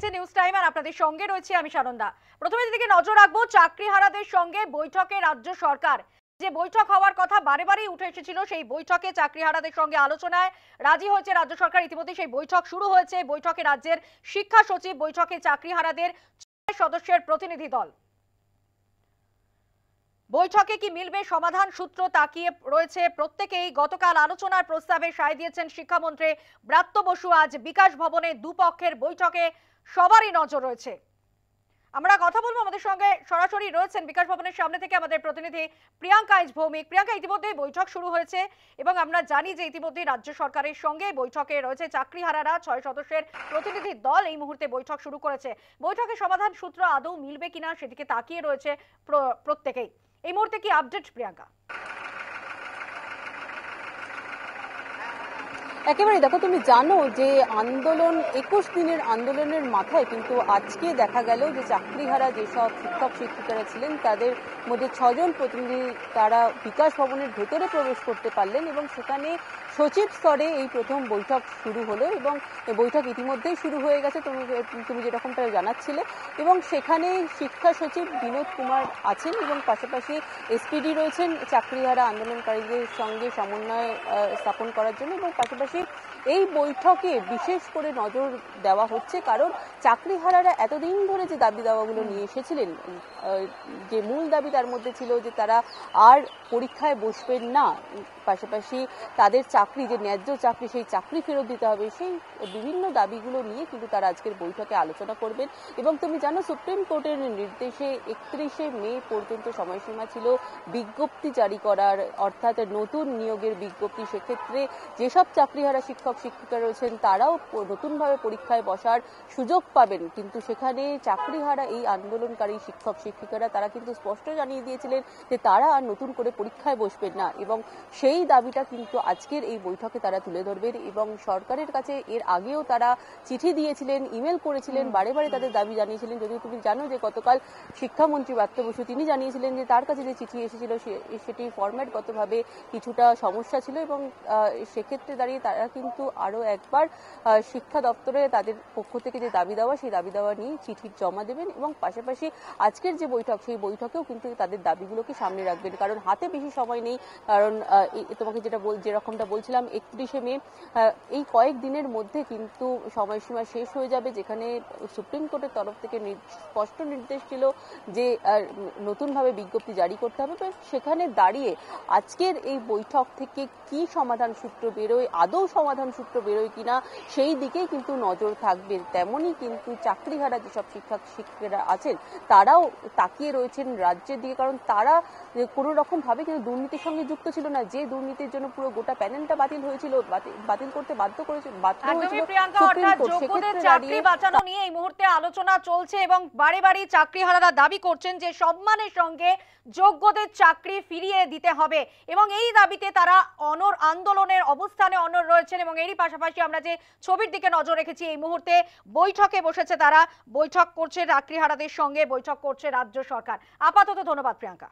দেখছে news time আর আপনাদের সঙ্গে রয়েছে আমি সানন্দা। প্রথমে দিকে নজর রাখবো চাকরিহারাদের সঙ্গে বৈঠকে রাজ্য সরকার। যে বৈঠক হওয়ার কথা বারে বারেই উঠে এসেছিল, সেই বৈঠকে চাকরিহারাদের সঙ্গে আলোচনায় রাজি হয়েছে রাজ্য সরকার। ইতিমধ্যে সেই বৈঠক শুরু হয়েছে। বৈঠকে রাজ্যের শিক্ষা সচিব, বৈঠকে চাকরিহারাদের 6 সদস্যের প্রতিনিধি দল। বৈঠকে কি মিলবে সমাধান সূত্র তাকিয়ে রয়েছে প্রত্যেকেই। গতকাল আলোচনার প্রস্তাবে সায় দিয়েছেন শিক্ষামন্ত্রী ব্রাত্য বসু। আজ বিকাশ ভবনে দুপক্ষের বৈঠকে সবারই নজর রয়েছে। আমরা কথা বলবো, আমাদের সঙ্গে সরাসরি রয়েছেন বিকাশ ভবনের সামনে থেকে আমাদের প্রতিনিধি প্রিয়াঙ্কা এস ভৌমিক। প্রিয়াঙ্কা, ইতিমধ্যেই বৈঠক শুরু হয়েছে এবং আমরা জানি যে ইতিমধ্যেই রাজ্য সরকারের সঙ্গে বৈঠকে রয়েছে চাকরিহারারা। 6 সদস্যের প্রতিনিধি দল এই মুহূর্তে বৈঠক শুরু করেছে। বৈঠকে সমাধান সূত্র আদৌ মিলবে কিনা সেদিকে তাকিয়ে রয়েছে প্রত্যেকেই। এই মুহূর্তে কি আপডেট প্রিয়াঙ্কা? একেবারে দেখো, তুমি জানো যে আন্দোলন 21 দিনের আন্দোলনের মাথায় কিন্তু আজকে দেখা গেল যে চাকরিহারা যেসব শিক্ষক শিক্ষিকারা ছিলেন তাদের মধ্যে 6 জন প্রতিনিধি তারা বিকাশ ভবনের ভেতরে প্রবেশ করতে পারলেন এবং সেখানে সচিব স্তরে এই প্রথম বৈঠক শুরু হলো এবং বৈঠক ইতিমধ্যেই শুরু হয়ে গেছে, তুমি যেরকমটা জানাচ্ছিলে। এবং সেখানে শিক্ষা সচিব বিনোদ কুমার আছেন এবং পাশাপাশি এসপিডি রয়েছেন চাকরিহারা আন্দোলনকারীদের সঙ্গে সমন্বয় স্থাপন করার জন্য। এবং পাশাপাশি এই বৈঠকে বিশেষ করে নজর দেওয়া হচ্ছে কারণ চাকরিহারারা এতদিন ধরে যে দাবি দাওয়াগুলো নিয়ে এসেছিলেন, যে মূল দাবি তার মধ্যে ছিল যে তারা আর পরীক্ষায় বসবেন না, পাশাপাশি তাদের চাকরি যে ন্যায্য চাকরি সেই চাকরি ফেরত দিতে হবে, সেই বিভিন্ন দাবিগুলো নিয়ে কিন্তু তারা আজকের বৈঠকে আলোচনা করবেন। এবং তুমি জানো সুপ্রিম কোর্টের নির্দেশে 31শে মে পর্যন্ত সময়সীমা ছিল বিজ্ঞপ্তি জারি করার, অর্থাৎ নতুন নিয়োগের বিজ্ঞপ্তি। সেক্ষেত্রে যেসব চাকরিহারা শিক্ষক শিক্ষিকা রয়েছেন তারাও নতুনভাবে পরীক্ষায় বসার সুযোগ পাবেন। কিন্তু সেখানে চাকরিহারা এই আন্দোলনকারী শিক্ষক শিক্ষিকারা তারা কিন্তু স্পষ্ট জানিয়ে দিয়েছিলেন যে তারা আর নতুন করে পরীক্ষায় বসবেন না এবং সেই দাবিটা কিন্তু আজকের এই বৈঠকে তারা তুলে ধরবেন। এবং সরকারের কাছে এর আগেও তারা চিঠি দিয়েছিলেন, ইমেল করেছিলেন, বারে বারে তাদের দাবি জানিয়েছিলেন। যদিও তুমি জানো যে গতকাল শিক্ষামন্ত্রী ব্রাত্য বসু তিনি জানিয়েছিলেন যে তার কাছে যে চিঠি এসেছিল সেটি ফরম্যাটগতভাবে কিছুটা সমস্যা ছিল এবং সেক্ষেত্রে দাঁড়িয়ে তারা কিন্তু আরও একবার শিক্ষা দপ্তরে তাদের পক্ষ থেকে যে দাবি দেওয়া সেই দাবি দেওয়া নিয়ে চিঠি জমা দেবেন এবং পাশাপাশি আজকের যে বৈঠক সেই বৈঠকেও কিন্তু তাদের দাবিগুলোকে সামনে রাখবেন। কারণ হাতে বেশি সময় নেই, কারণ তোমাকে যেরকমটা বলছিলাম 31শে মে এই কয়েকদিনের মধ্যে কিন্তু সময়সীমা শেষ হয়ে যাবে, যেখানে সুপ্রিম কোর্টের তরফ থেকে স্পষ্ট নির্দেশ ছিল যে নতুনভাবে বিজ্ঞপ্তি জারি করতে হবে। সেখানে দাঁড়িয়ে আজকের এই বৈঠক থেকে কি সমাধান সূত্র বেরোয়, আদৌ সমাধান সূত্র বেরোয় কিনা সেই দিকেই কিন্তু নজর থাকবে। তেমনই কিন্তু চাকরিহারা যেসব শিক্ষক শিক্ষিকারা আছেন তারাও তাকিয়ে রয়েছেন রাজ্যের দিকে, কারণ তারা কোনো রকম ভাবে কিন্তু দুর্নীতির সঙ্গে যুক্ত ছিল না। যে দুর্নীতির জন্য পুরো গোটা প্যানেলটা বাতিল হয়েছিল, বাতিল করতে বাধ্য হয়েছিল চাকরি বাঁচানো নিয়ে এই মুহূর্তে আলোচনা চলছে এবং বারে বারে চাকরিহারারা দাবি করছেন যে সম্মানের সঙ্গে যোগ্যদের চাকরি ফিরিয়ে দিতে হবে এবং এই দাবিতে তারা আন্দোলনের অবস্থানে অনড় রয়েছেন। এবং এরই পাশাপাশি আমরা যে ছবির দিকে নজর রেখেছি, এই মুহূর্তে বৈঠকে বসেছে তারা, বৈঠক করছে চাকরিহারাদের সঙ্গে, বৈঠক করছে রাজ্য সরকার। আপাতত ধন্যবাদ প্রিয়াঙ্কা।